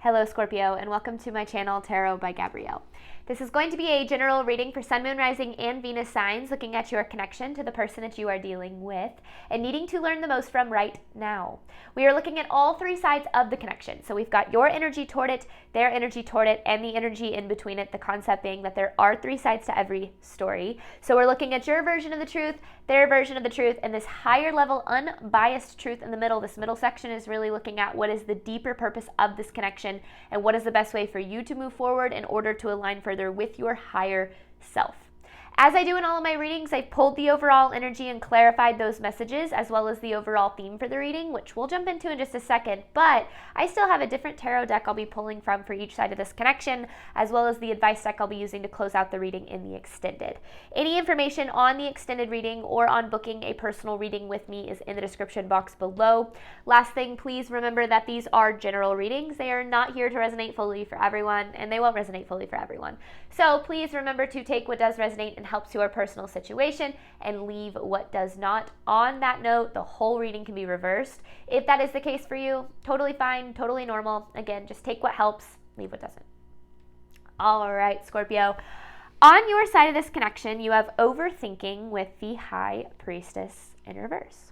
Hello Scorpio, and welcome to my channel Tarot by Gabrielle. This is going to be a general reading for Sun, Moon, Rising, and Venus signs, looking at your connection to the person that you are dealing with and needing to learn the most from right now. We are looking at all three sides of the connection. So we've got your energy toward it, their energy toward it, and the energy in between it, the concept being that there are three sides to every story. So we're looking at your version of the truth, their version of the truth, and this higher level unbiased truth in the middle. This middle section is really looking at what is the deeper purpose of this connection and what is the best way for you to move forward in order to align further with your higher self. As I do in all of my readings, I've pulled the overall energy and clarified those messages, as well as the overall theme for the reading, which we'll jump into in just a second. But I still have a different tarot deck I'll be pulling from for each side of this connection, as well as the advice deck I'll be using to close out the reading in the extended. Any information on the extended reading or on booking a personal reading with me is in the description box below. Last thing, please remember that these are general readings. They are not here to resonate fully for everyone, and they won't resonate fully for everyone. So please remember to take what does resonate and helps your personal situation and leave what does not. On that note, the whole reading can be reversed. If that is the case for you, totally fine, totally normal. Again, just take what helps, leave what doesn't. All right, Scorpio. On your side of this connection, you have overthinking with the High Priestess in reverse.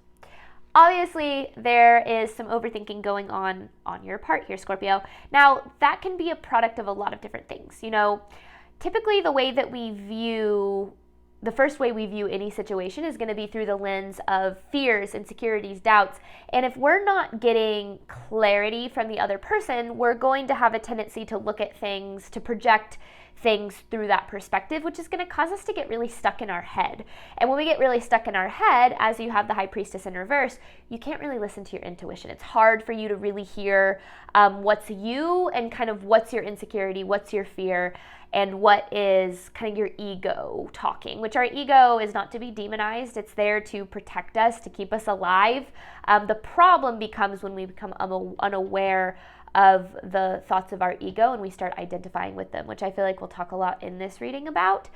Obviously, there is some overthinking going on your part here, Scorpio. Now, that can be a product of a lot of different things. You know, typically the first way we view any situation is going to be through the lens of fears, insecurities, doubts. And if we're not getting clarity from the other person, we're going to have a tendency to look at things, to project things through that perspective, which is going to cause us to get really stuck in our head. And when we get really stuck in our head, as you have the High Priestess in reverse, you can't really listen to your intuition. It's hard for you to really hear what's you and kind of what's your insecurity, what's your fear, and what is kind of your ego talking, which our ego is not to be demonized. It's there to protect us, to keep us alive. The problem becomes when we become unaware of the thoughts of our ego and we start identifying with them, which I feel like we'll talk a lot in this reading about.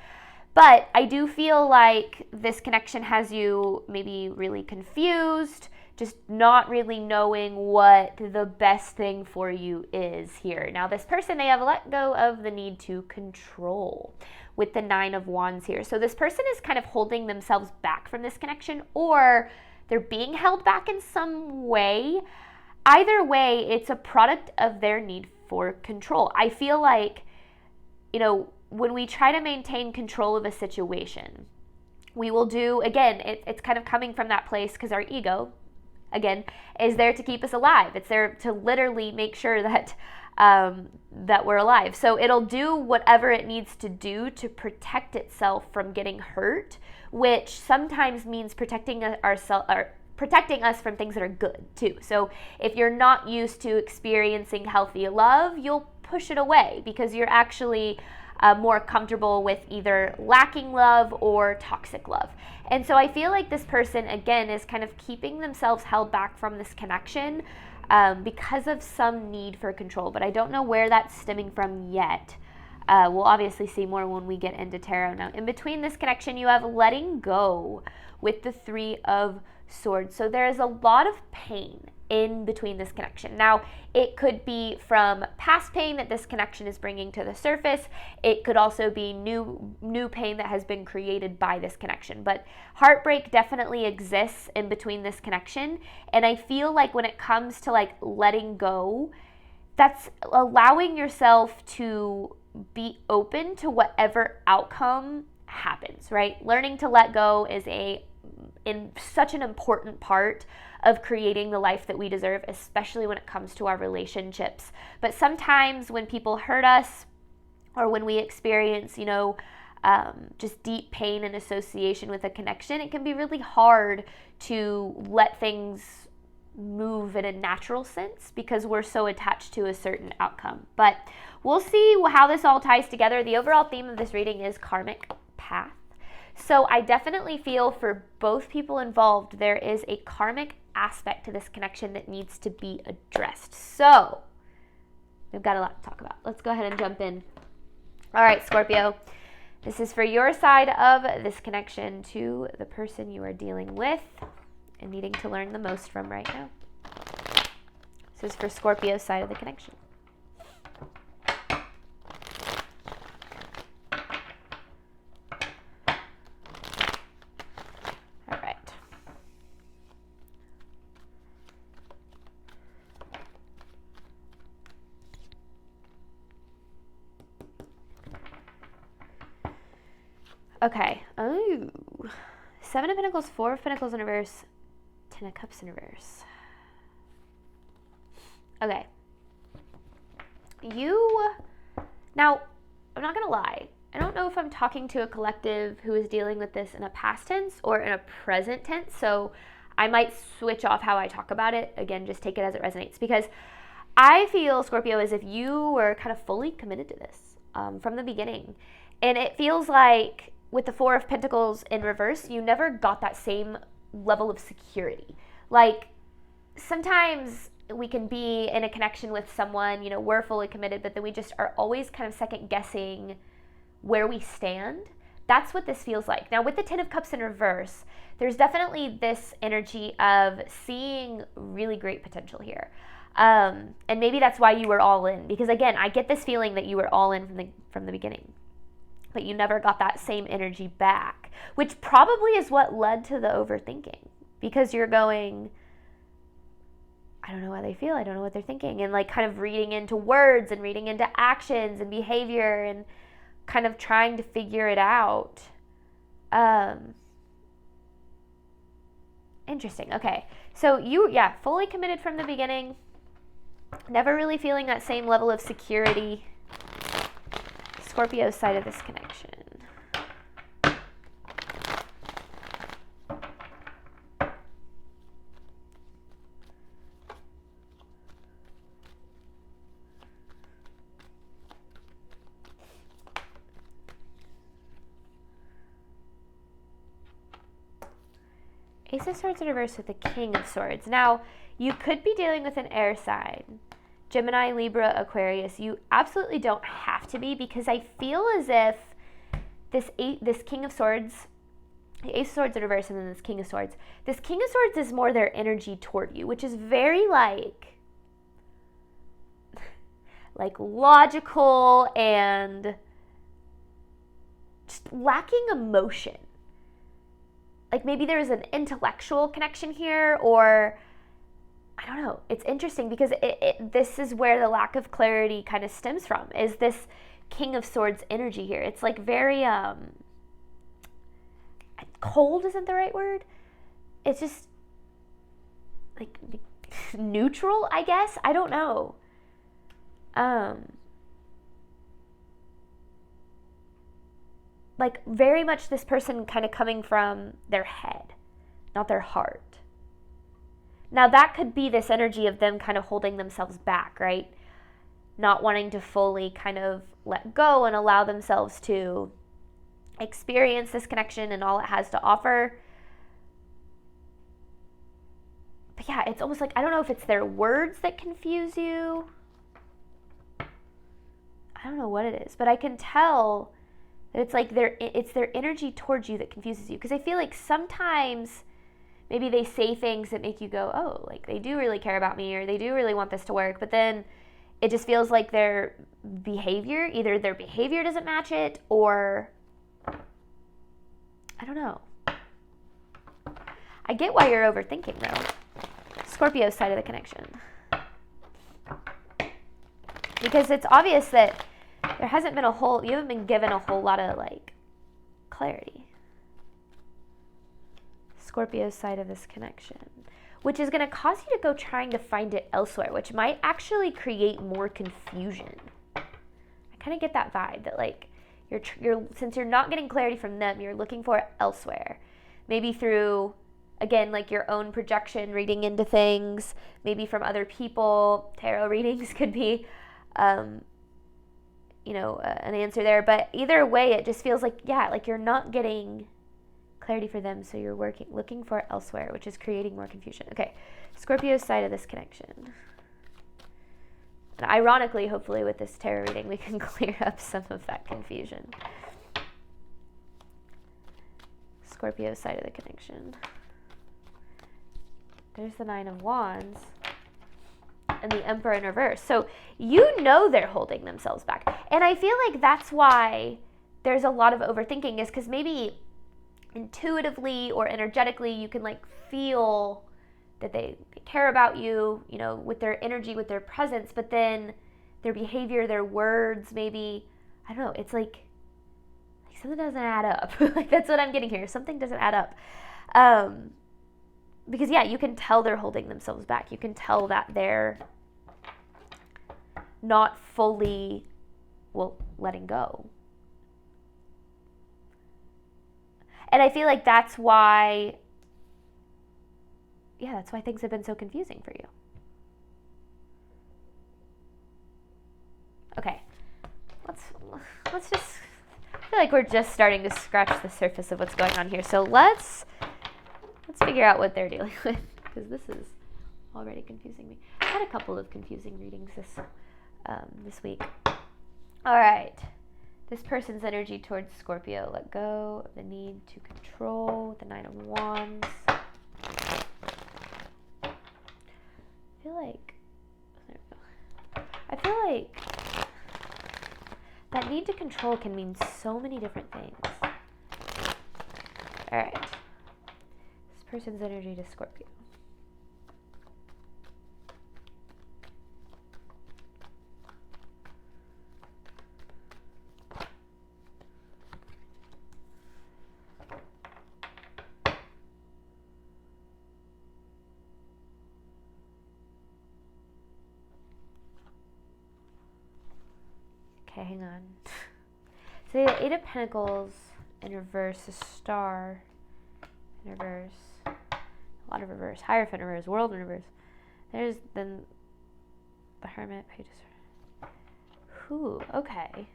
But I do feel like this connection has you maybe really confused, just not really knowing what the best thing for you is here. Now, this person, they have let go of the need to control with the Nine of Wands here. So this person is kind of holding themselves back from this connection, or they're being held back in some way. Either way, it's a product of their need for control. I feel like, you know, when we try to maintain control of a situation, we will do, again, it's kind of coming from that place because our ego, again, is there to keep us alive. It's there to literally make sure that that we're alive. So it'll do whatever it needs to do to protect itself from getting hurt, which sometimes means protecting us from things that are good too. So if you're not used to experiencing healthy love, you'll push it away because you're actually more comfortable with either lacking love or toxic love. And so I feel like this person, again, is kind of keeping themselves held back from this connection because of some need for control. But I don't know where that's stemming from yet. We'll obviously see more when we get into tarot. Now, in between this connection, you have letting go with the Three of Swords. So there is a lot of pain in between this connection. Now, it could be from past pain that this connection is bringing to the surface. It could also be new pain that has been created by this connection. But heartbreak definitely exists in between this connection. And I feel like when it comes to like letting go, that's allowing yourself to be open to whatever outcome happens, right? Learning to let go is such an important part of creating the life that we deserve, especially when it comes to our relationships. But sometimes when people hurt us or when we experience, just deep pain and association with a connection, it can be really hard to let things move in a natural sense because we're so attached to a certain outcome. But we'll see how this all ties together. The overall theme of this reading is karmic path. So I definitely feel for both people involved, there is a karmic aspect to this connection that needs to be addressed. So we've got a lot to talk about. Let's go ahead and jump in. All right, Scorpio, this is for your side of this connection to the person you are dealing with and needing to learn the most from right now. This is for Scorpio's side of the connection. Okay. Oh. 7 of Pentacles, 4 of Pentacles in reverse, 10 of Cups in reverse. Okay. Now, I'm not going to lie. I don't know if I'm talking to a collective who is dealing with this in a past tense or in a present tense, so I might switch off how I talk about it. Again, just take it as it resonates, because I feel, Scorpio, as if you were kind of fully committed to this from the beginning. And it feels like with the 4 of Pentacles in reverse, you never got that same level of security. Like, sometimes we can be in a connection with someone, we're fully committed, but then we just are always kind of second guessing where we stand. That's what this feels like. Now, with the 10 of Cups in reverse, there's definitely this energy of seeing really great potential here. And maybe that's why you were all in, because again, I get this feeling that you were all in from the beginning, but you never got that same energy back, which probably is what led to the overthinking, because you're going, I don't know how they feel, I don't know what they're thinking, and like kind of reading into words and reading into actions and behavior and kind of trying to figure it out. Interesting. Okay. So you, fully committed from the beginning, never really feeling that same level of security. Scorpio's side of this connection. Ace of Swords in reverse with the King of Swords. Now, you could be dealing with an air sign. Gemini, Libra, Aquarius. You absolutely don't have to be, because I feel as if this King of Swords, the Ace of Swords in reverse and then this King of Swords. This King of Swords is more their energy toward you, which is very like logical and just lacking emotion. Like maybe there's an intellectual connection here, or I don't know. It's interesting because this is where the lack of clarity kind of stems from, is this King of Swords energy here. It's like very cold isn't the right word. It's just like neutral, I guess. I don't know. Like very much this person kind of coming from their head, not their heart. Now that could be this energy of them kind of holding themselves back, right? Not wanting to fully kind of let go and allow themselves to experience this connection and all it has to offer. But yeah, it's almost like, I don't know if it's their words that confuse you. I don't know what it is, but I can tell that it's like it's their energy towards you that confuses you. Because I feel like sometimes maybe they say things that make you go, oh, like they do really care about me, or they do really want this to work. But then it just feels like their behavior, either their behavior doesn't match it, or I don't know. I get why you're overthinking though. Scorpio's side of the connection. Because it's obvious that there hasn't been you haven't been given a whole lot of like clarity. Scorpio's side of this connection, which is going to cause you to go trying to find it elsewhere, which might actually create more confusion. I kind of get that vibe that like you're since you're not getting clarity from them, you're looking for it elsewhere. Maybe through, again, like your own projection, reading into things, maybe from other people. Tarot readings could be an answer there. But either way, it just feels like, like you're not getting clarity for them, so you're looking for it elsewhere, which is creating more confusion. Okay, Scorpio's side of this connection. And ironically, hopefully with this tarot reading, we can clear up some of that confusion. Scorpio's side of the connection. There's the Nine of Wands and the Emperor in reverse. So they're holding themselves back. And I feel like that's why there's a lot of overthinking, is because maybe intuitively or energetically you can like feel that they care about you, with their energy, with their presence, but then their behavior, their words, maybe, I don't know, it's like something doesn't add up. Like, that's what I'm getting here. Something doesn't add up. Because, yeah, you can tell they're holding themselves back. You can tell that they're not fully, well, letting go. And I feel like that's why, yeah, that's why things have been so confusing for you. Okay, let's just, I feel like we're just starting to scratch the surface of what's going on here. So let's figure out what they're dealing with, because this is already confusing me. I had a couple of confusing readings this week. All right. This person's energy towards Scorpio. Let go of the need to control. The 9 of Wands. I feel like that need to control can mean so many different things. All right. This person's energy to Scorpio. Okay, hang on. So the 8 of Pentacles in reverse, a Star in reverse, a lot of reverse, Hierophant in reverse, World in reverse. There's then the Hermit, Page of Swords. Okay.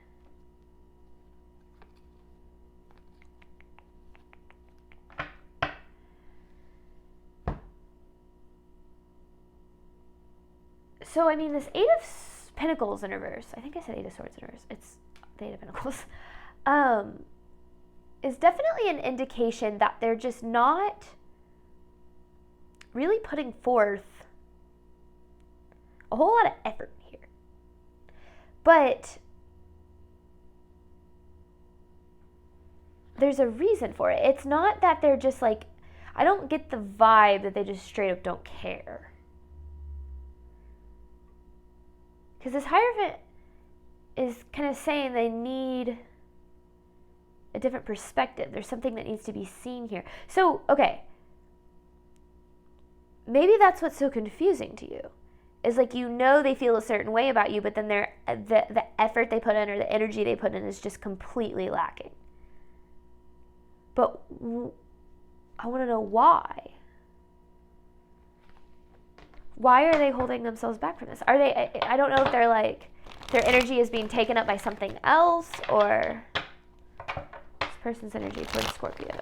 So, I mean, this 8 of Pentacles in reverse, I think I said 8 of Swords in reverse, it's the 8 of Pentacles, is definitely an indication that they're just not really putting forth a whole lot of effort here. But there's a reason for it. It's not that they're just like, I don't get the vibe that they just straight up don't care. Because this Hierophant is kind of saying they need a different perspective. There's something that needs to be seen here. So, okay. Maybe that's what's so confusing to you. Is like, you know, they feel a certain way about you, but then the effort they put in or the energy they put in is just completely lacking. But I want to know why. Why are they holding themselves back from this? Are they, I don't know if they're like, their energy is being taken up by something else, or this person's energy towards Scorpio.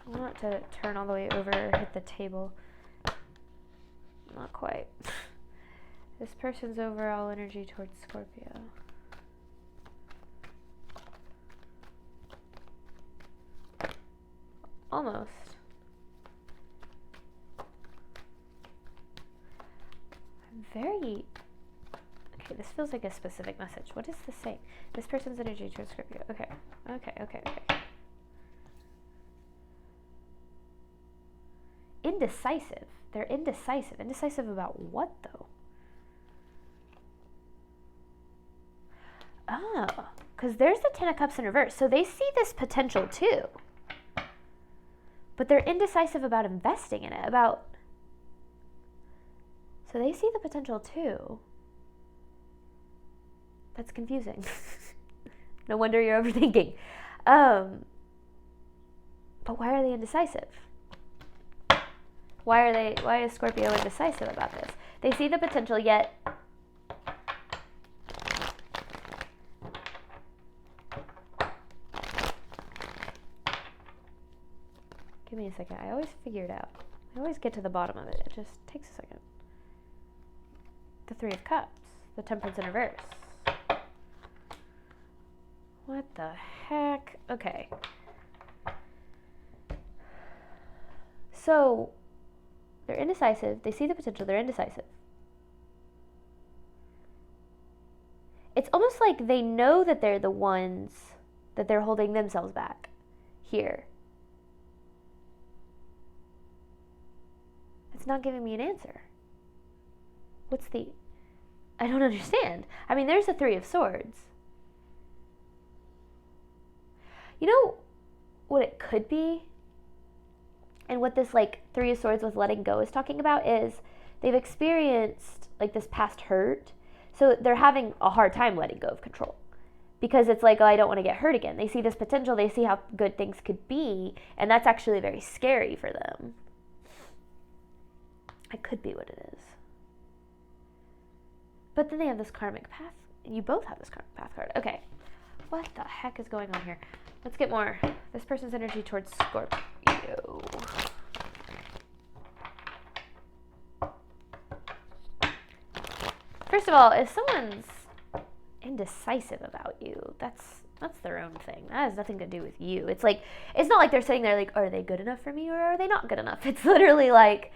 I want to turn all the way over, hit the table. Not quite. This person's overall energy towards Scorpio. Almost. I'm very... Okay, this feels like a specific message. What is this saying? This person's energy towards Scorpio. Okay. Indecisive. They're indecisive. Indecisive about what, though? Oh, because there's the 10 of Cups in reverse. So they see this potential too. But they're indecisive about investing in it. So they see the potential too. That's confusing. No wonder you're overthinking. But why are they indecisive? Why is Scorpio indecisive about this? They see the potential, yet give me a second. I always figure it out. I always get to the bottom of it. It just takes a second. The 3 of Cups. The Temperance in reverse. What the heck? Okay. So they're indecisive. They see the potential. They're indecisive. it's almost like they know that they're the ones that they're holding themselves back here. It's not giving me an answer. I don't understand. I mean, there's the Three of Swords. You know what it could be? And what this like Three of Swords with letting go is talking about is they've experienced like this past hurt. So they're having a hard time letting go of control. Because it's like, oh, I don't want to get hurt again. They see this potential, they see how good things could be, and that's actually very scary for them. It could be what it is. But then they have this karmic path. You both have this karmic path card. Okay. What the heck is going on here? Let's get more. This person's energy towards Scorpio. First of all, if someone's indecisive about you, that's their own thing. That has nothing to do with you. It's like, it's not like they're sitting there like, are they good enough for me or are they not good enough? It's literally like,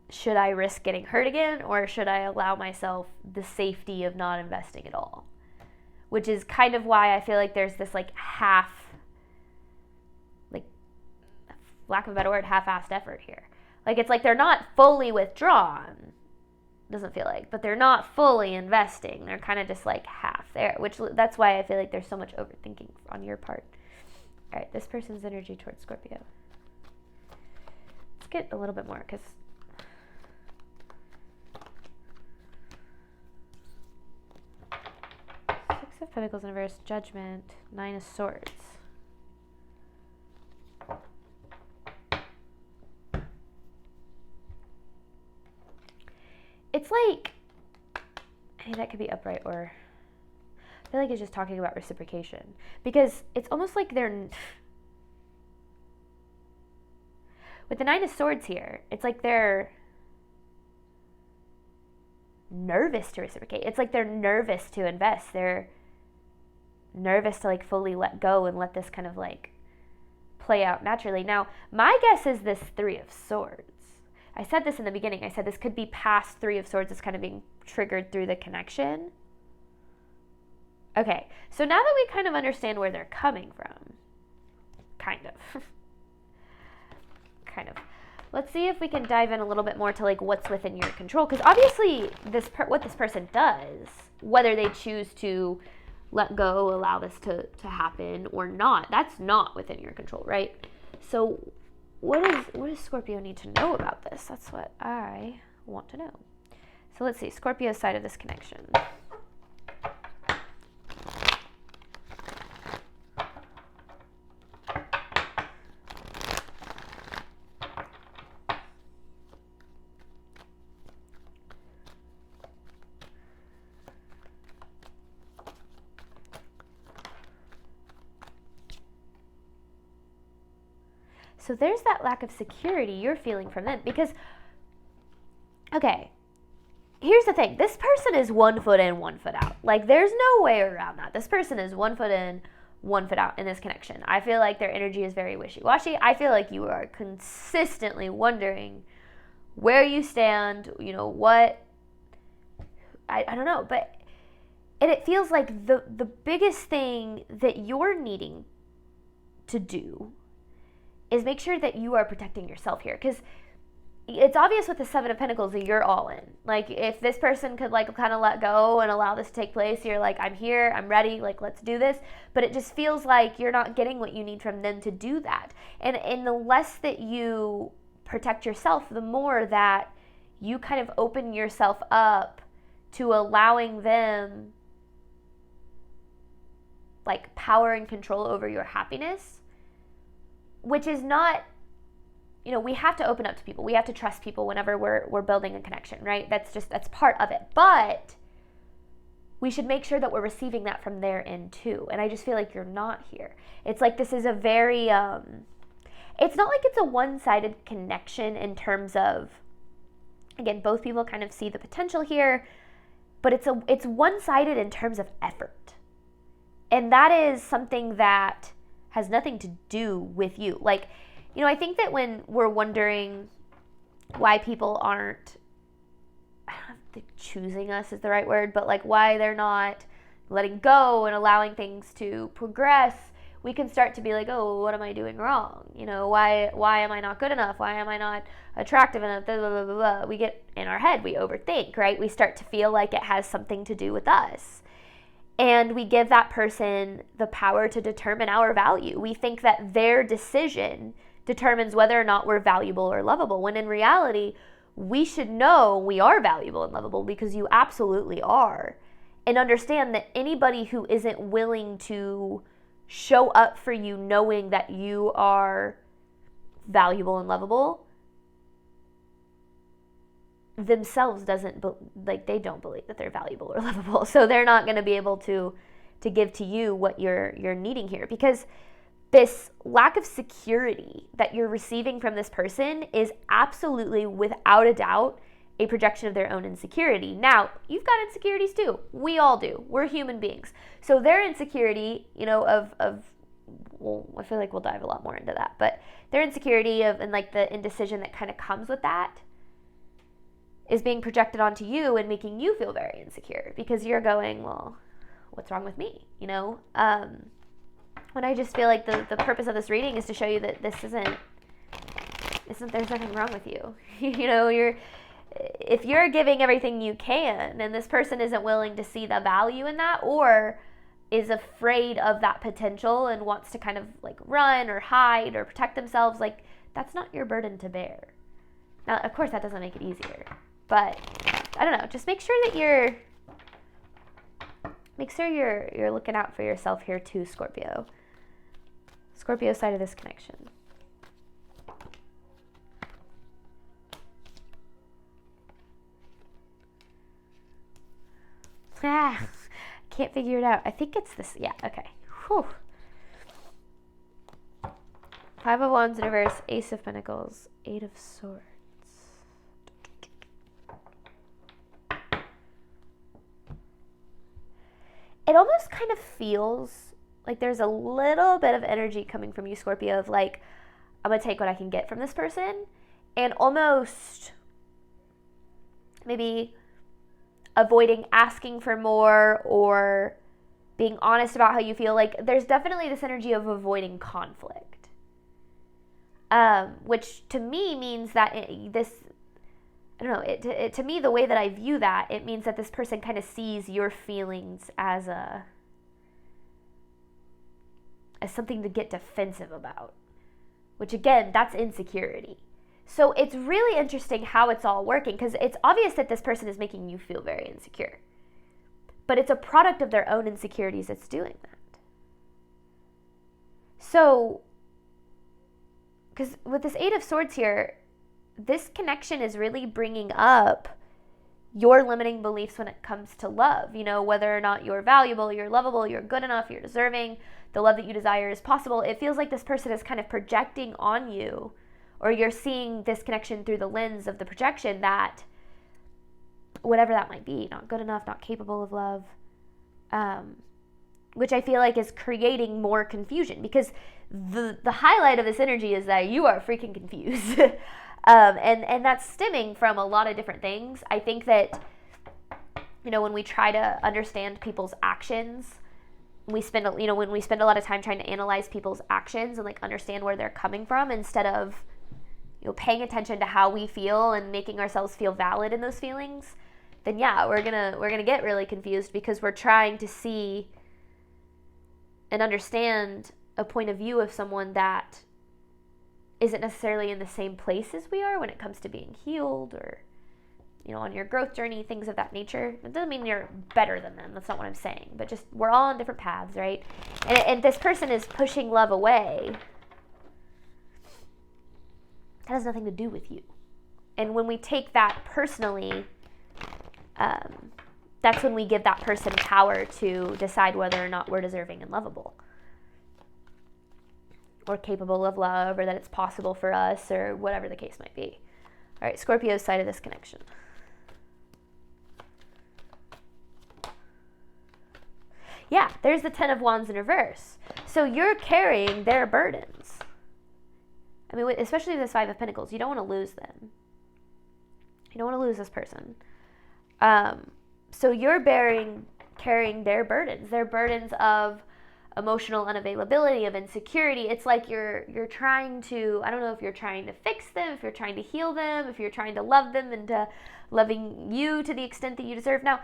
should I risk getting hurt again, or should I allow myself the safety of not investing at all? Which is kind of why I feel like there's this like half, like, lack of a better word, half-assed effort here. Like, it's like they're not fully withdrawn, doesn't feel like, but they're not fully investing. They're kind of just like half there, which that's why I feel like there's so much overthinking on your part. All right, this person's energy towards Scorpio. Let's get a little bit more, because Six of Pentacles in reverse, Judgment, Nine of Swords. It's like, hey, that could be upright, or I feel like it's just talking about reciprocation, because it's almost like they're, with the Nine of Swords here, it's like they're nervous to reciprocate. It's like they're nervous to invest. They're nervous to like fully let go and let this kind of like play out naturally. Now, my guess is this Three of Swords. I said this in the beginning. I said this could be past Three of Swords is kind of being triggered through the connection. Okay, so now that we kind of understand where they're coming from, kind of, let's see if we can dive in a little bit more to like what's within your control. Because obviously what this person does, whether they choose to let go, allow this to happen or not, that's not within your control, right? So what does Scorpio need to know about this? That's what I want to know. So let's see, Scorpio's side of this connection. So there's that lack of security you're feeling from them, because, okay, here's the thing. This person is 1 foot in, 1 foot out. Like, there's no way around that. This person is 1 foot in, 1 foot out in this connection. I feel like their energy is very wishy-washy. I feel like you are consistently wondering where you stand, you know, what, I don't know, but, and it feels like the biggest thing that you're needing to do is make sure that you are protecting yourself here, because it's obvious with the Seven of Pentacles that you're all in. Like, if this person could like kind of let go and allow this to take place, you're like, I'm here, I'm ready, like, let's do this. But it just feels like you're not getting what you need from them to do that. And the less that you protect yourself, the more that you kind of open yourself up to allowing them like power and control over your happiness, which is not, you know, we have to open up to people. We have to trust people whenever we're building a connection, right? That's part of it. But we should make sure that we're receiving that from their end too. And I just feel like you're not here. It's like this is a very, it's not like it's a one-sided connection in terms of, again, both people kind of see the potential here, but it's one-sided in terms of effort. And that is something that has nothing to do with you. Like, you know, I think that when we're wondering why people aren't choosing us is the right word, but like why they're not letting go and allowing things to progress, we can start to be like, oh, what am I doing wrong? You know, why am I not good enough? Why am I not attractive enough? Blah, blah, blah, blah, blah. We get in our head, we overthink, right? We start to feel like it has something to do with us. And we give that person the power to determine our value. We think that their decision determines whether or not we're valuable or lovable, when in reality, we should know we are valuable and lovable, because you absolutely are. And understand that anybody who isn't willing to show up for you knowing that you are valuable and lovable themselves they don't believe that they're valuable or lovable. So they're not going to be able to give to you what you're needing here, because this lack of security that you're receiving from this person is absolutely, without a doubt, a projection of their own insecurity. Now, you've got insecurities too. We all do. We're human beings. So their insecurity, you know, well, I feel like we'll dive a lot more into that, but their insecurity and like the indecision that kind of comes with that is being projected onto you and making you feel very insecure, because you're going, well, what's wrong with me? You know, when I just feel like the purpose of this reading is to show you that there's nothing wrong with you. You know, if you're giving everything you can and this person isn't willing to see the value in that, or is afraid of that potential and wants to kind of like run or hide or protect themselves, like that's not your burden to bear. Now, of course, that doesn't make it easier, but I don't know, just make sure that you're looking out for yourself here too, Scorpio. Scorpio side of this connection. Can't figure it out. I think it's this. Yeah, okay. Whew. 5 of Wands in reverse, Ace of Pentacles, 8 of Swords. It almost kind of feels like there's a little bit of energy coming from you, Scorpio, of like, I'm going to take what I can get from this person, and almost maybe avoiding asking for more or being honest about how you feel. Like there's definitely this energy of avoiding conflict, which to me means that to me, the way that I view that, it means that this person kind of sees your feelings as something to get defensive about, which again, that's insecurity. So it's really interesting how it's all working, because it's obvious that this person is making you feel very insecure, but it's a product of their own insecurities that's doing that. So, because with this 8 of Swords here, this connection is really bringing up your limiting beliefs when it comes to love. You know, whether or not you're valuable, you're lovable, you're good enough, you're deserving, the love that you desire is possible. It feels like this person is kind of projecting on you, or you're seeing this connection through the lens of the projection that whatever that might be, not good enough, not capable of love, which I feel like is creating more confusion, because the highlight of this energy is that you are freaking confused. And that's stemming from a lot of different things. I think that, you know, when we try to understand people's actions, when we spend a lot of time trying to analyze people's actions and like understand where they're coming from, instead of, you know, paying attention to how we feel and making ourselves feel valid in those feelings, then yeah, we're gonna get really confused, because we're trying to see and understand a point of view of someone that isn't necessarily in the same place as we are when it comes to being healed, or, you know, on your growth journey, things of that nature. It doesn't mean you're better than them. That's not what I'm saying. But just, we're all on different paths, right? And this person is pushing love away. That has nothing to do with you. And when we take that personally, that's when we give that person power to decide whether or not we're deserving and lovable, or capable of love, or that it's possible for us, or whatever the case might be. All right, Scorpio's side of this connection. Yeah, there's the 10 of Wands in reverse. So you're carrying their burdens. I mean, especially this 5 of Pentacles, you don't want to lose them. You don't want to lose this person. So you're carrying their burdens of emotional unavailability, of insecurity. It's like you're trying to, I don't know if you're trying to fix them, if you're trying to heal them, if you're trying to love them into loving you to the extent that you deserve. Now,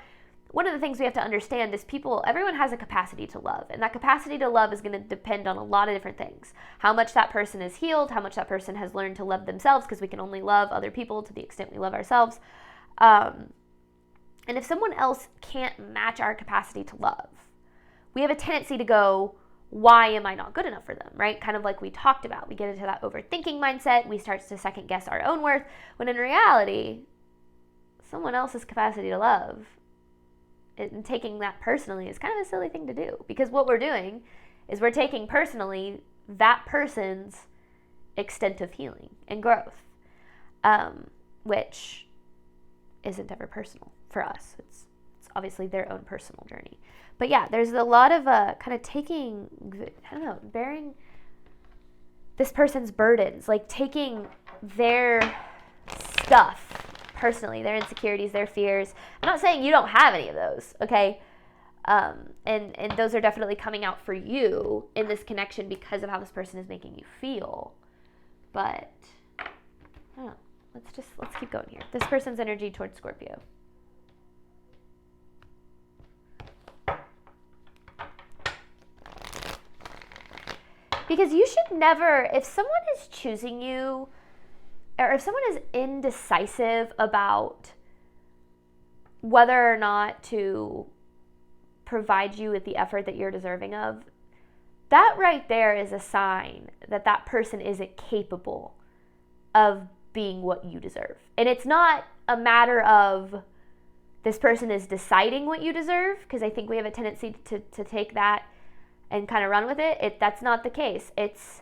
one of the things we have to understand is everyone has a capacity to love, and that capacity to love is going to depend on a lot of different things. How much that person is healed, how much that person has learned to love themselves, because we can only love other people to the extent we love ourselves. And if someone else can't match our capacity to love, we have a tendency to go, why am I not good enough for them, right? Kind of like we talked about. We get into that overthinking mindset. We start to second guess our own worth, when in reality, someone else's capacity to love, and taking that personally, is kind of a silly thing to do, because what we're doing is we're taking personally that person's extent of healing and growth, which isn't ever personal for us. It's obviously their own personal journey. But yeah, there's a lot of kind of taking, I don't know, bearing this person's burdens, like taking their stuff personally, their insecurities, their fears. I'm not saying you don't have any of those, okay? And those are definitely coming out for you in this connection because of how this person is making you feel. But I don't know. Let's keep going here. This person's energy towards Scorpio. Because you should never, if someone is choosing you, or if someone is indecisive about whether or not to provide you with the effort that you're deserving of, that right there is a sign that that person isn't capable of being what you deserve. And it's not a matter of this person is deciding what you deserve, because I think we have a tendency to take that and kind of run with it. That's not the case. It's,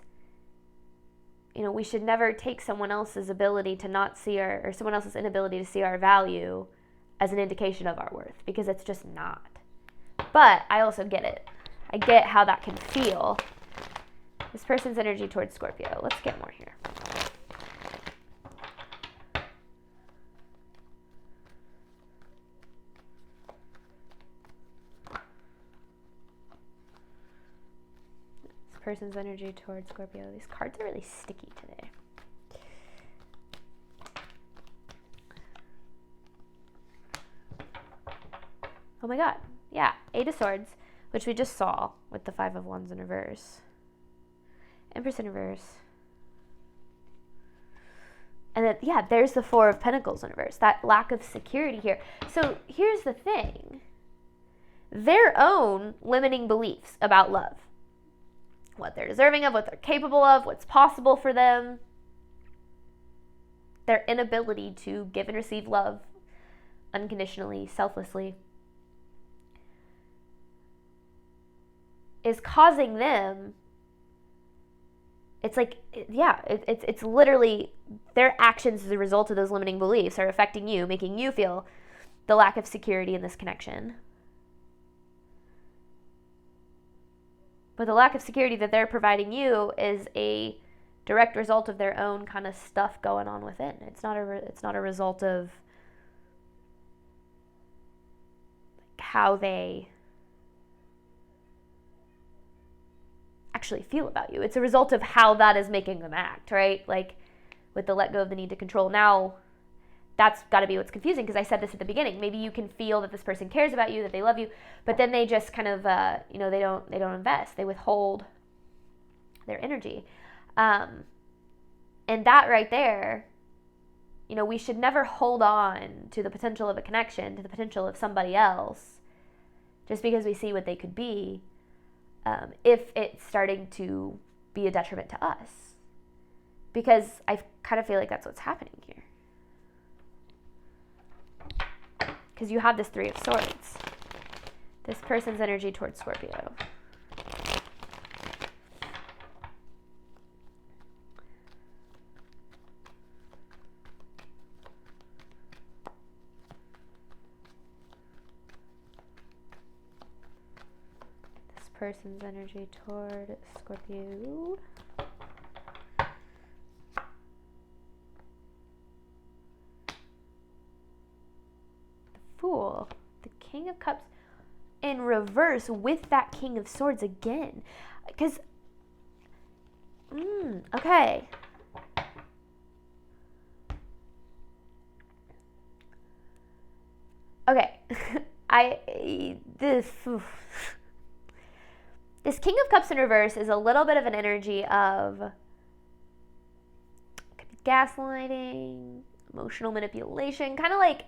we should never take someone else's ability to not see or someone else's inability to see our value as an indication of our worth, because it's just not. But I also get it. I get how that can feel. This person's energy towards Scorpio. Let's get more here. Person's energy towards Scorpio. These cards are really sticky today. Oh my god. Yeah, Eight of Swords, which we just saw with the Five of Wands in reverse. Empress in reverse. And then, yeah, there's the Four of Pentacles in reverse. That lack of security here. So here's the thing. Their own limiting beliefs about love. What they're deserving of, what they're capable of, what's possible for them. Their inability to give and receive love unconditionally, selflessly, is causing them, it's like, yeah, it's literally their actions as a result of those limiting beliefs are affecting you, making you feel the lack of security in this connection. But the lack of security that they're providing you is a direct result of their own kind of stuff going on within. It's not a result of how they actually feel about you. It's a result of how that is making them act, right? Like with the let go of the need to control. Now, that's got to be what's confusing, because I said this at the beginning. Maybe you can feel that this person cares about you, that they love you, but then they just kind of, they don't invest. They withhold their energy. And that right there, we should never hold on to the potential of a connection, to the potential of somebody else, just because we see what they could be, if it's starting to be a detriment to us. Because I kind of feel like that's what's happening here. Because you have this Three of Swords. This person's energy towards Scorpio. This person's energy toward Scorpio. King of Cups in reverse with that King of Swords again. Because, okay. Okay. This King of Cups in reverse is a little bit of an energy of gaslighting, emotional manipulation, kind of like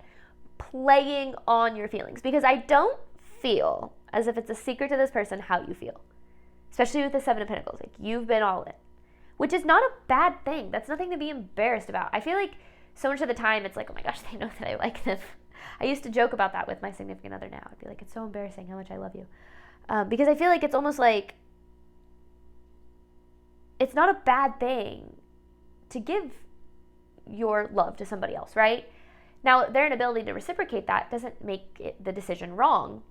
playing on your feelings, because I don't feel as if it's a secret to this person how you feel, especially with the Seven of Pentacles. Like, you've been all in, which is not a bad thing. That's nothing to be embarrassed about. I feel like so much of the time it's like, oh my gosh, they know that I like them. I used to joke about that with my significant other now. I'd be like, it's so embarrassing how much I love you. Because I feel like it's almost like it's not a bad thing to give your love to somebody else, right? Now, their inability to reciprocate that doesn't make the decision wrong.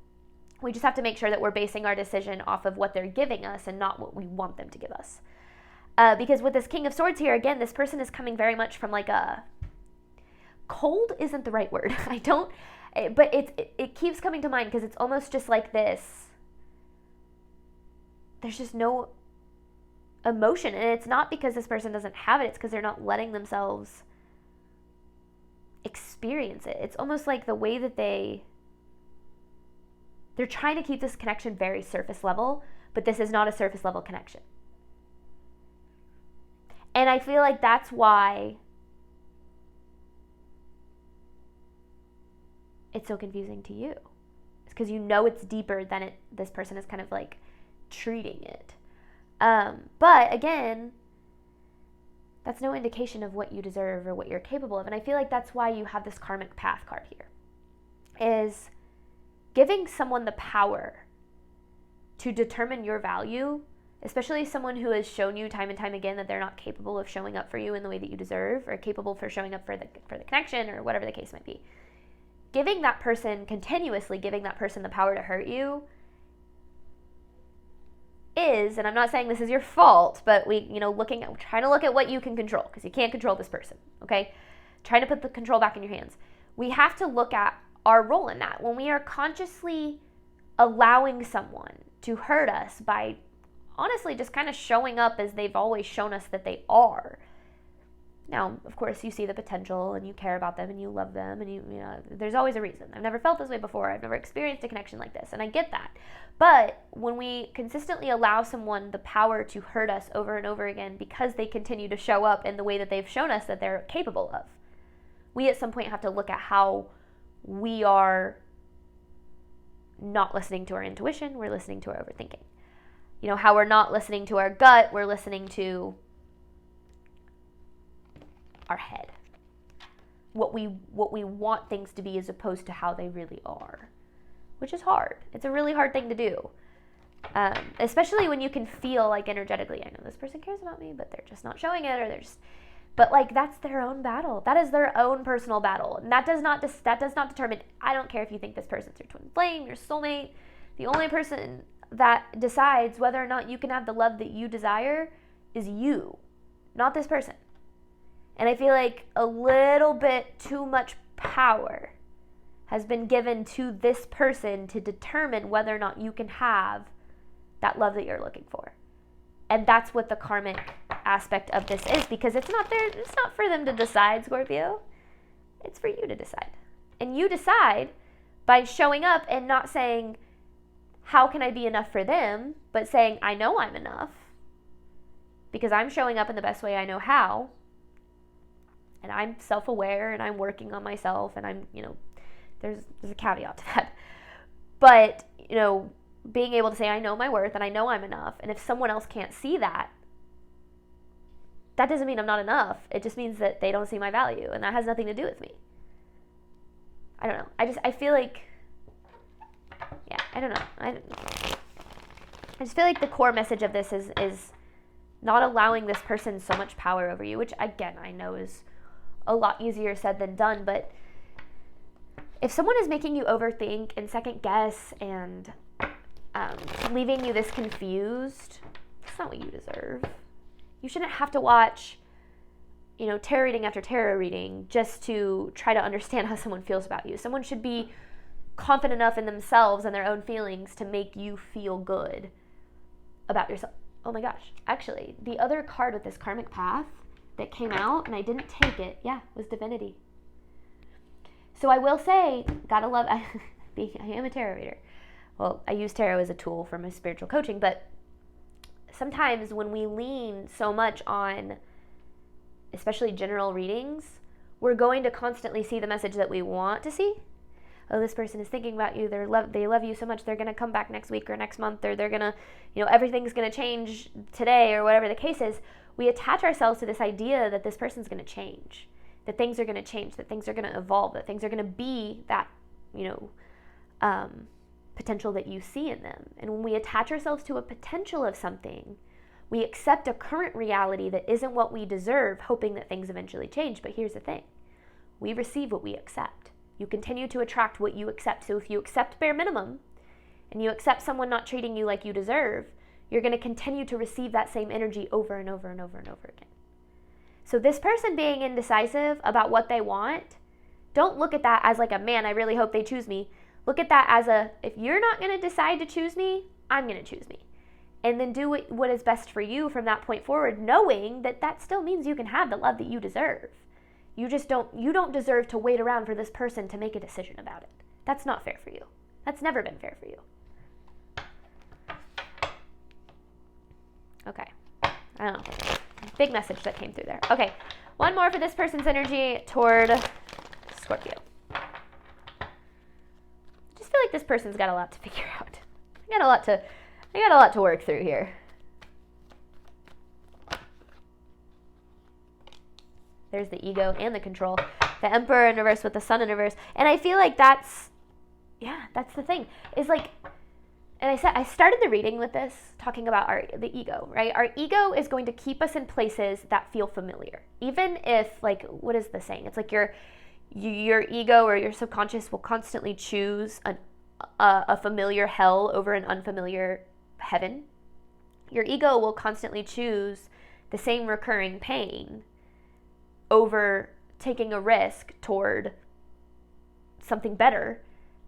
We just have to make sure that we're basing our decision off of what they're giving us and not what we want them to give us. Because with this King of Swords here, again, this person is coming very much from like a... Cold isn't the right word. But it keeps coming to mind because it's almost just like this. There's just no emotion, and it's not because this person doesn't have it, it's because they're not letting themselves experience it. It's almost like the way that they're trying to keep this connection very surface level, but this is not a surface level connection. And I feel like that's why it's so confusing to you. It's because you know it's deeper than this person is kind of like treating it. But again, that's no indication of what you deserve or what you're capable of. And I feel like that's why you have this karmic path card here, is giving someone the power to determine your value, especially someone who has shown you time and time again that they're not capable of showing up for you in the way that you deserve, or capable for showing up for the connection, or whatever the case might be. Continuously giving that person the power to hurt you is, and I'm not saying this is your fault, but trying to look at what you can control, because you can't control this person, okay? Trying to put the control back in your hands. We have to look at our role in that. When we are consciously allowing someone to hurt us by honestly just kind of showing up as they've always shown us that they are. Now, of course, you see the potential and you care about them and you love them, and you know, there's always a reason. I've never felt this way before. I've never experienced a connection like this, and I get that. But when we consistently allow someone the power to hurt us over and over again because they continue to show up in the way that they've shown us that they're capable of, we at some point have to look at how we are not listening to our intuition, we're listening to our overthinking. You know, how we're not listening to our gut, we're listening to our head. What we want things to be as opposed to how they really are, which is hard. It's a really hard thing to do, especially when you can feel like energetically, I know this person cares about me, but they're just not showing it, or they're just, but like that's their own battle. That is their own personal battle, and that does not determine. I don't care if you think this person's your twin flame, your soulmate. The only person that decides whether or not you can have the love that you desire is you, not this person. And I feel like a little bit too much power has been given to this person to determine whether or not you can have that love that you're looking for. And that's what the karmic aspect of this is, because it's not for them to decide, Scorpio. It's for you to decide. And you decide by showing up and not saying, how can I be enough for them, but saying, I know I'm enough because I'm showing up in the best way I know how. And I'm self-aware and I'm working on myself, and I'm, there's a caveat to that. But, being able to say, I know my worth and I know I'm enough. And if someone else can't see that, that doesn't mean I'm not enough. It just means that they don't see my value, and that has nothing to do with me. I don't know. I feel like, I don't know. I just feel like the core message of this is not allowing this person so much power over you, which again, I know is a lot easier said than done. But if someone is making you overthink and second guess and leaving you this confused, that's not what you deserve. You shouldn't have to watch, tarot reading after tarot reading just to try to understand how someone feels about you. Someone should be confident enough in themselves and their own feelings to make you feel good about yourself. Oh my gosh. Actually, the other card with this karmic path that came out, and I didn't take it, was divinity. So I will say, gotta love, I am a tarot reader. Well, I use tarot as a tool for my spiritual coaching, but sometimes when we lean so much on, especially general readings, we're going to constantly see the message that we want to see. Oh, this person is thinking about you. They love you so much. They're going to come back next week or next month, or they're going to, everything's going to change today, or whatever the case is. We attach ourselves to this idea that this person's going to change, that things are going to change, that things are going to evolve, that things are going to be that, potential that you see in them. And when we attach ourselves to a potential of something, we accept a current reality that isn't what we deserve, hoping that things eventually change. But here's the thing. We receive what we accept. You continue to attract what you accept. So if you accept bare minimum and you accept someone not treating you like you deserve, you're going to continue to receive that same energy over and over and over and over again. So this person being indecisive about what they want, don't look at that as like a, man, I really hope they choose me. Look at that as a, if you're not going to decide to choose me, I'm going to choose me. And then do what is best for you from that point forward, knowing that that still means you can have the love that you deserve. You don't deserve to wait around for this person to make a decision about it. That's not fair for you. That's never been fair for you. Okay. I don't know. Big message that came through there. Okay. One more for this person's energy toward Scorpio. I just feel like this person's got a lot to figure out. I got a lot to work through here. There's the ego and the control. The Emperor in reverse with the Sun in reverse. And I feel like that's the thing. Is like, and I started the reading with this, talking about the ego, right? Our ego is going to keep us in places that feel familiar. Even if, like, what is the saying? It's like your ego or your subconscious will constantly choose a familiar hell over an unfamiliar heaven. Your ego will constantly choose the same recurring pain over taking a risk toward something better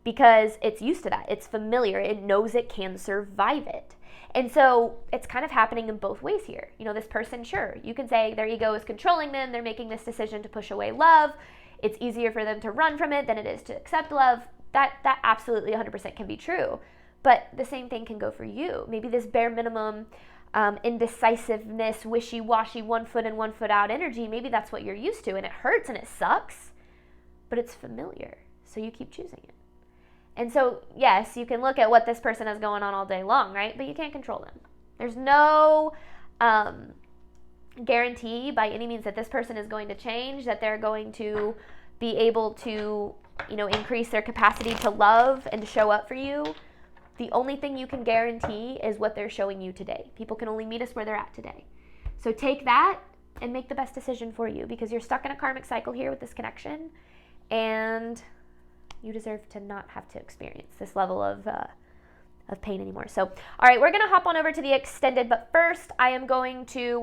because it's used to that. It's familiar. It knows it can survive it. And so it's kind of happening in both ways here. This person, sure, you can say their ego is controlling them. They're making this decision to push away love. It's easier for them to run from it than it is to accept love. That absolutely 100% can be true. But the same thing can go for you. Maybe this bare minimum indecisiveness, wishy-washy, 1 foot in, 1 foot out energy, maybe that's what you're used to, and it hurts and it sucks, but it's familiar, so you keep choosing it. And so, yes, you can look at what this person has going on all day long, right? But you can't control them. There's no guarantee by any means that this person is going to change, that they're going to be able to, increase their capacity to love and to show up for you. The only thing you can guarantee is what they're showing you today. People can only meet us where they're at today. So take that and make the best decision for you, because you're stuck in a karmic cycle here with this connection, and you deserve to not have to experience this level of pain anymore. So, all right, we're going to hop on over to the extended, but first I am going to,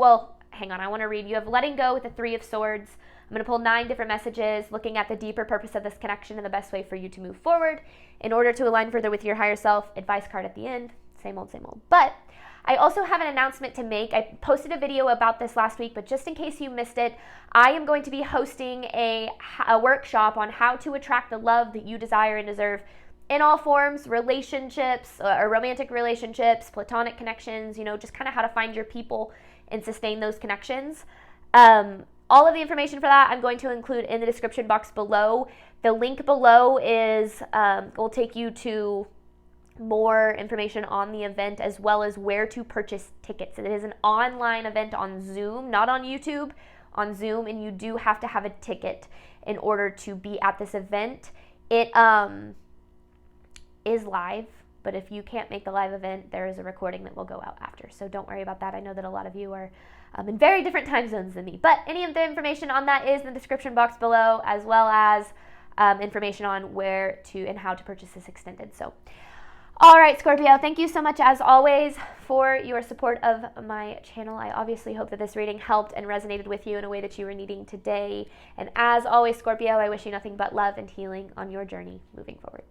hang on, I want to read. You have letting go with the 3 of Swords. I'm going to pull 9 different messages looking at the deeper purpose of this connection and the best way for you to move forward in order to align further with your higher self. Advice card at the end. Same old, same old. But I also have an announcement to make. I posted a video about this last week, but just in case you missed it, I am going to be hosting a workshop on how to attract the love that you desire and deserve in all forms, relationships, or romantic relationships, platonic connections, just kind of how to find your people and sustain those connections. All of the information for that I'm going to include in the description box below. The link below will take you to more information on the event, as well as where to purchase tickets. It is an online event on Zoom, not on YouTube, on Zoom, and you do have to have a ticket in order to be at this event. It is live, but if you can't make the live event, there is a recording that will go out after. So don't worry about that. I know that a lot of you are in very different time zones than me. But any of the information on that is in the description box below, as well as information on where to and how to purchase this extended. So, all right, Scorpio, thank you so much, as always, for your support of my channel. I obviously hope that this reading helped and resonated with you in a way that you were needing today. And as always, Scorpio, I wish you nothing but love and healing on your journey moving forward.